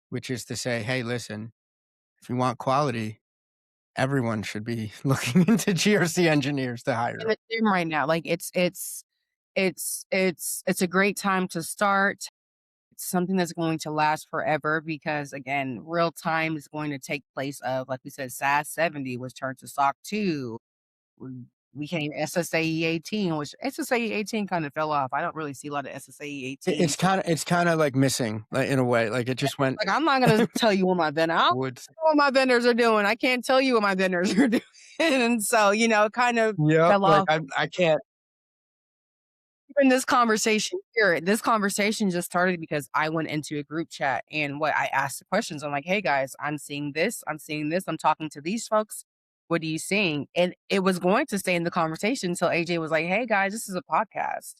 which is to say, "Hey, listen, if you want quality, everyone should be looking into GRC engineers to hire In 'em." the gym right now. Like, it's a great time to start. It's something that's going to last forever because, again, real time is going to take place of, like we said, SAS 70 was turned to SOC 2. became SSAE 18, which SSAE 18 kind of fell off. I don't really see a lot of SSAE It 18. it's kinda, like, missing, like, in a way, like, it just went Like, I'm not gonna tell you what my vendor I don't woods. know what my vendors are doing. I can't tell you what my vendors are doing. And so, it kind of Yep, fell like, off. I can't Even this conversation here, this conversation just started because I went into a group chat and what I asked the questions. I'm like, "Hey guys, I'm seeing this. I'm seeing this. I'm talking to these folks. What are you seeing?" And it was going to stay in the conversation until AJ was like, "Hey guys, this is a podcast."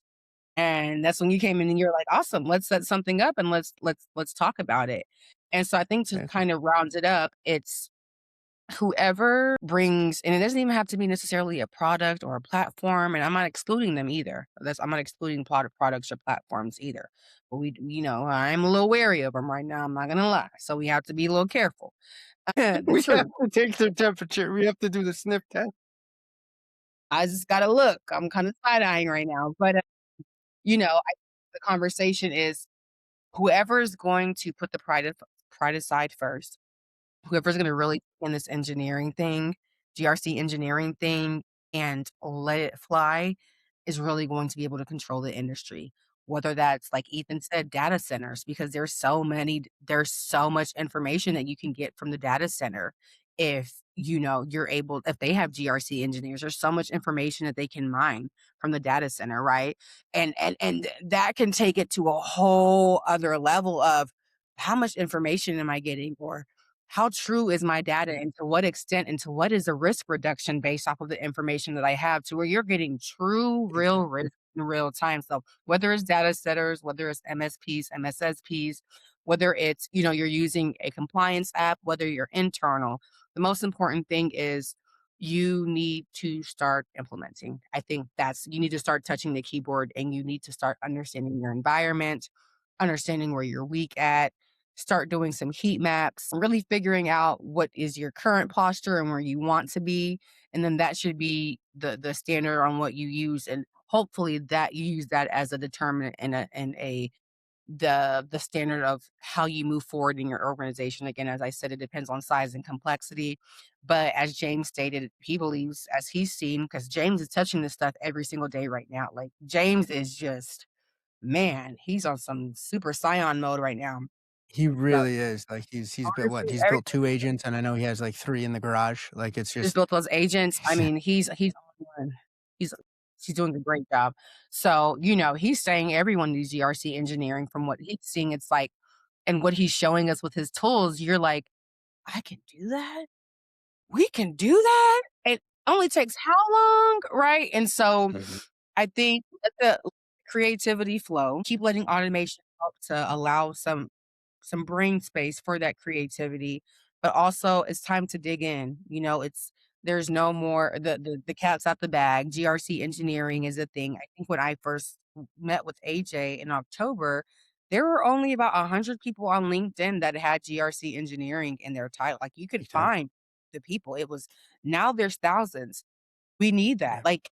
And that's when you came in and you're like, "Awesome, let's set something up and let's talk about it." And so I think to yeah, kind of round it up, it's whoever brings, and it doesn't even have to be necessarily a product or a platform, and I'm not excluding them either. I'm not excluding products or platforms either. But I'm a little wary of them right now. I'm not gonna lie. So we have to be a little careful. The we have truth. to take their temperature, we have to do the sniff test. I just gotta look. I'm kind of side eyeing right now, but the conversation is whoever is going to put the pride aside first, whoever's gonna really in this engineering thing, GRC engineering thing, and let it fly is really going to be able to control the industry. Whether that's, like Ethan said, data centers, because there's so much information that you can get from the data center. If they have GRC engineers, there's so much information that they can mine from the data center, right? And that can take it to a whole other level of how much information am I getting, or how true is my data, and to what extent, and to what is the risk reduction based off of the information that I have, to where you're getting true real Exactly. risk in real time. So whether it's data setters, whether it's MSPs, MSSPs, whether it's, you're using a compliance app, whether you're internal, the most important thing is you need to start implementing. I think you need to start touching the keyboard, and you need to start understanding your environment, understanding where you're weak at, start doing some heat maps, really figuring out what is your current posture and where you want to be. And then that should be the standard on what you use. And hopefully that you use that as a determinant and the standard of how you move forward in your organization. Again, as I said, it depends on size and complexity. But as James stated, he believes, as he's seen, because James is touching this stuff every single day right now. Like James is just, man, he's on some super scion mode right now. He So really is, like, he's built what? honestly, He's built everything 2 agents, and I know he has, like, 3 in the garage, like, it's just just built those agents. I mean, he's on one. He's he's doing a great job. So, he's saying everyone needs GRC engineering from what he's seeing. It's like, and what he's showing us with his tools, you're like, I can do that? We can do that? It only takes how long? Right? And so Mhm. I think let the creativity flow. Keep letting automation help to allow some brain space for that creativity, but also it's time to dig in. There's no more, the cat's out the bag. GRC engineering is a thing. I think when I first met with AJ in October, there were only about 100 people on LinkedIn that had GRC engineering in their title. Like you could Exactly. find the people. It was Now there's thousands. We need that. Yeah, Like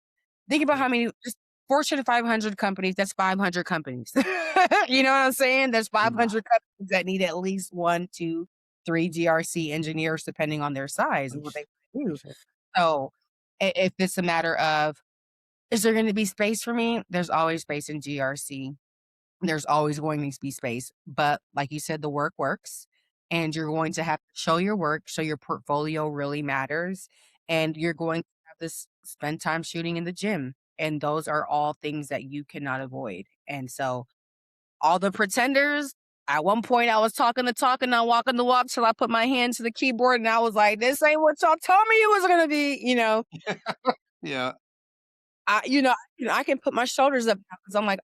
think about yeah, how many just Fortune 500 companies, that's 500 companies. You know what I'm saying? There's a lot, 500 companies that need at least 1, 2, 3 GRC engineers depending on their size and what they do. 100%. So, if it's a matter of, is there gonna be space for me? There's always space in GRC. There's always going to be space, but like you said, the work works, and you're going to have to show your work, show your portfolio really matters, and you're going to have this spend time shooting in the gym, and those are all things that you cannot avoid. And so, all the pretenders, at one point, I was talking the talk and not walking the walk till I put my hand to the keyboard, and I was like, "This ain't what y'all told me it was gonna be." Yeah, I can put my shoulders up now because I'm like,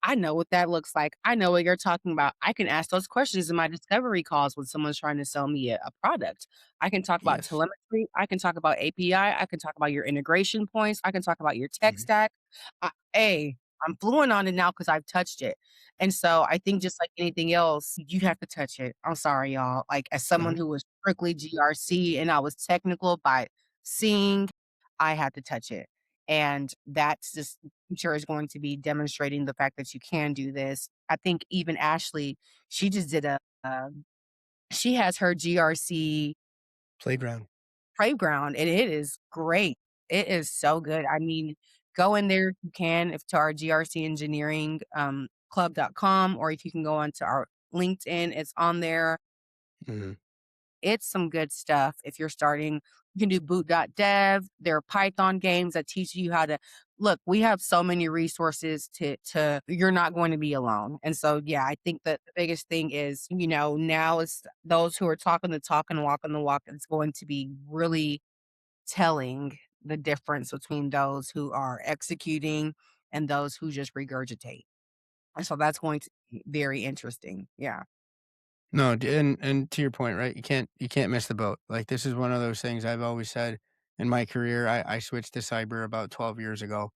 I know what that looks like. I know what you're talking about. I can ask those questions in my discovery calls when someone's trying to sell me a product. I can talk about yes. telemetry. I can talk about API. I can talk about your integration points. I can talk about your tech Mhm. stack. Hey, I'm fluent on it now because I've touched it. And so I think just like anything else, you have to touch it. I'm sorry, y'all. Like as someone Mhm. who was strictly GRC and I was technical by seeing, I had to touch it. And that's just future is going to be demonstrating the fact that you can do this. I think even Ashley, she just did she has her GRC Playground. playground and it is great. It is so good. I mean, go in there if you can, if to our GRC Engineering club.com, or if you can go onto our LinkedIn, it's on there. Mhm. It's some good stuff. If you're starting, you can do boot.dev. There are Python games that teach you how to look. We have so many resources to you're not going to be alone. And so, yeah, I think that the biggest thing is, now is those who are talking the talk and walking the walk. It's going to be really telling the difference between those who are executing and those who just regurgitate. And so that's going to be very interesting. Yeah. No, and to your point, right? You can't miss the boat. Like, this is one of those things I've always said in my career. I switched to cyber about 12 years ago,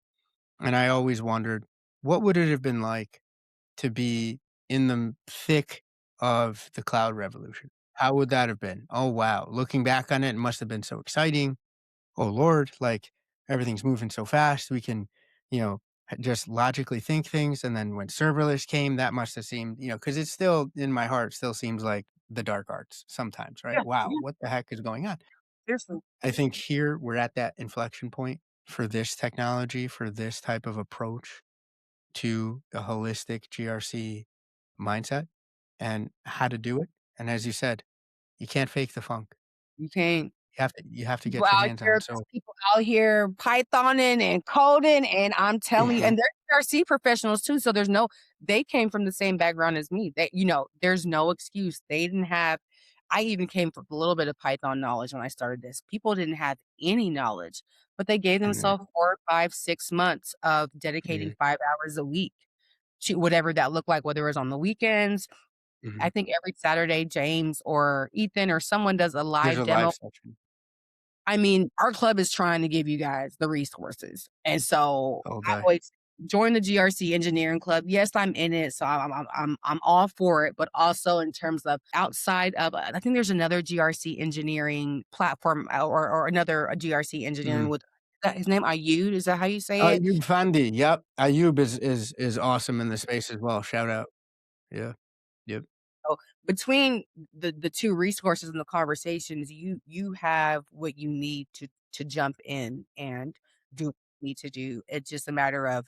and I always wondered, what would it have been like to be in the thick of the cloud revolution? How would that have been? Oh, wow. Looking back on it, it must have been so exciting. Oh Lord, like everything's moving so fast. We can, you know, just logically think things. And then when serverless came, that must have seemed, because it's still in my heart, still seems like the dark arts sometimes, right? Yeah. Wow, Yeah. what the heck is going on? Seriously. I think here we're at that inflection point for this technology, for this type of approach to a holistic GRC mindset and how to do it. And as you said, you can't fake the funk. You can't. You have to People get your out hands on. here So people out here Pythoning and coding, and I'm telling you, mhm, and they're GRC professionals too, so they came from the same background as me. There's no excuse. They didn't have I even came from a little bit of Python knowledge when I started this. People didn't have any knowledge, but they gave and then themselves 4, 5, 6 months of dedicating mhm, 5 hours a week to whatever that looked like, whether it was on the weekends. I mhm. think every Saturday, James or Ethan or someone does a There's live a live demo. section. I mean, our club is trying to give you guys the resources, and so All I day. always join the GRC Engineering Club. Yes, I'm in it, so I'm all for it, but also in terms of outside of I think there's another GRC engineering platform, or another GRC engineering Mm. with is that his name Ayud, is that how you say it? Ayub Fandi, yep. Ayub is awesome in the space as well, shout out. Yeah, yep. So between the two resources and the conversations, you have what you need to jump in and do what you need to do. It's just a matter of,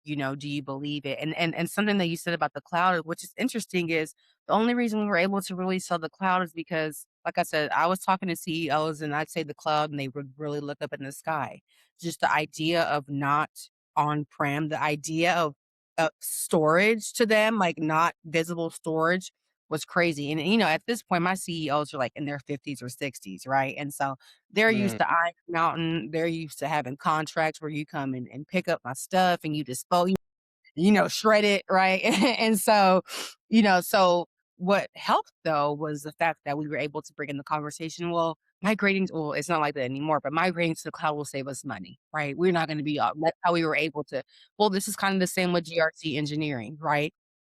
do you believe it? And something that you said about the cloud, which is interesting, is the only reason we were able to really sell the cloud is because, like I said, I was talking to CEOs and I'd say the cloud and they would really look up in the sky. Just the idea of not on-prem, the idea of storage to them, like not visible storage was crazy. And, at this point, my CEOs are like in their 50s or 60s, right? And so they're used Mm. to Iron Mountain. They're used to having contracts where you come in and pick up my stuff and you dispose, shred it, right? And so, so what helped though was the fact that we were able to bring in the conversation. Well, it's not like that anymore, but migrating to the cloud will save us money, right? We're not going to be, that's how we were able to, well, this is kind of the same with GRC engineering, right?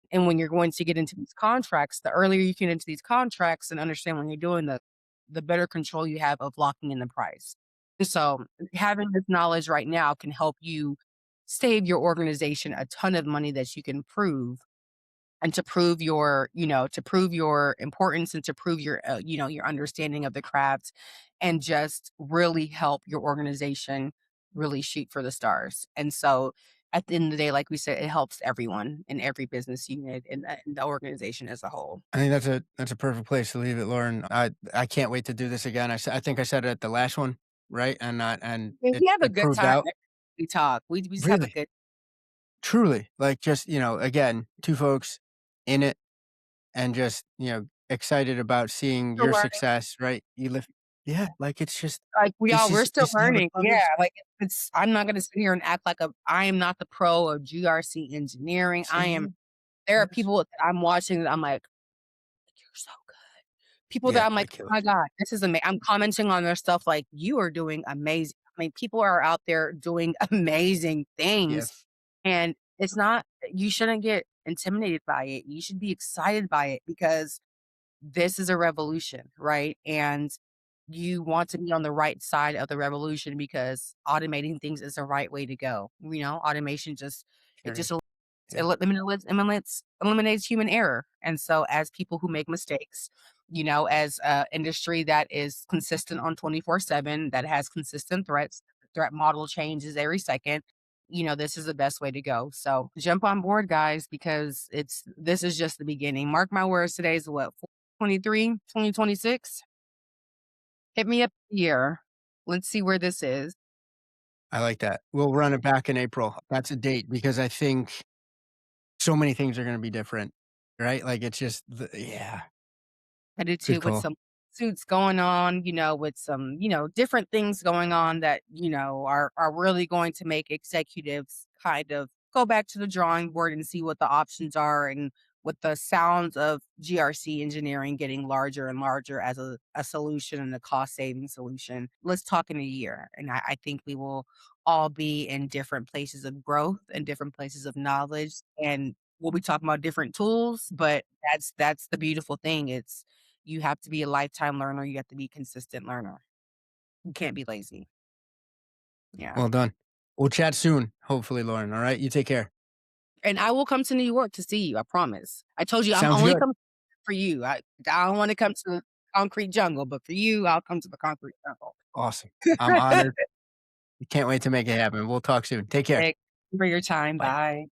And when you're going to get into these contracts, the earlier you get into these contracts and understand what you're doing, the better control you have of locking in the price. And so having this knowledge right now can help you save your organization a ton of money that you can prove, and to prove your importance and to prove your understanding of the craft, and just really help your organization really shoot for the stars. And so at the end of the day, like we said, it helps everyone in every business unit and the organization as a whole. I think that's a perfect place to leave it, Lauren. I can't wait to do this again. I think I said it at the last one, right? And I mean, it we have a it good proved time out. every time we talk. We just have a Really, good truly, like, just, again, 2 folks in it and just, excited about seeing still your learning. success, right? You live Yeah, like, it's just Like, we're still this is how the learning. club Yeah, is. like, it's I'm not gonna sit here and act like I am not the pro of GRC engineering. Same here. There are Yes. people that I'm watching that I'm like, "You're so good." People that Yeah, I'm like, like "Oh my killers. god, this is I'm commenting on their stuff like, "You are doing amazing." I mean, people are out there doing amazing things, Yes. and it's not you shouldn't get intimidated by it. You should be excited by it because this is a revolution, right? And you want to be on the right side of the revolution because automating things is the right way to go. Automation it Period. just Yeah. eliminates human error. And so as people who make mistakes, as a industry that is consistent on 24/7, that has consistent threats, threat model changes every second, this is the best way to go. So jump on board, guys, because this is just the beginning. Mark my words, today's what, 23, 2026? Hit me up a year. Let's see where this is. I like that. We'll run it back in April. That's a date because I think so many things are gonna be different, right? Like, it's just the yeah, I do good too, with call. some suits going on, with some, different things going on that, are really going to make executives kind of go back to the drawing board and see what the options are, and with the sounds of GRC engineering getting larger and larger as a solution and a cost saving solution. Let's talk in a year. And I think we will all be in different places of growth and different places of knowledge. And we'll be talking about different tools, but that's the beautiful thing. You have to be a lifetime learner, you have to be a consistent learner. You can't be lazy. Yeah. Well done. We'll chat soon, hopefully, Lauren, alright? You take care. And I will come to New York to see you, I promise. I told you I'm Sounds only good. coming for you. I don't wanna come to the concrete jungle, but for you, I'll come to the concrete jungle. Awesome. I'm honored. Can't wait to make it happen. We'll talk soon. Take care. Thanks for your time. Bye. Bye.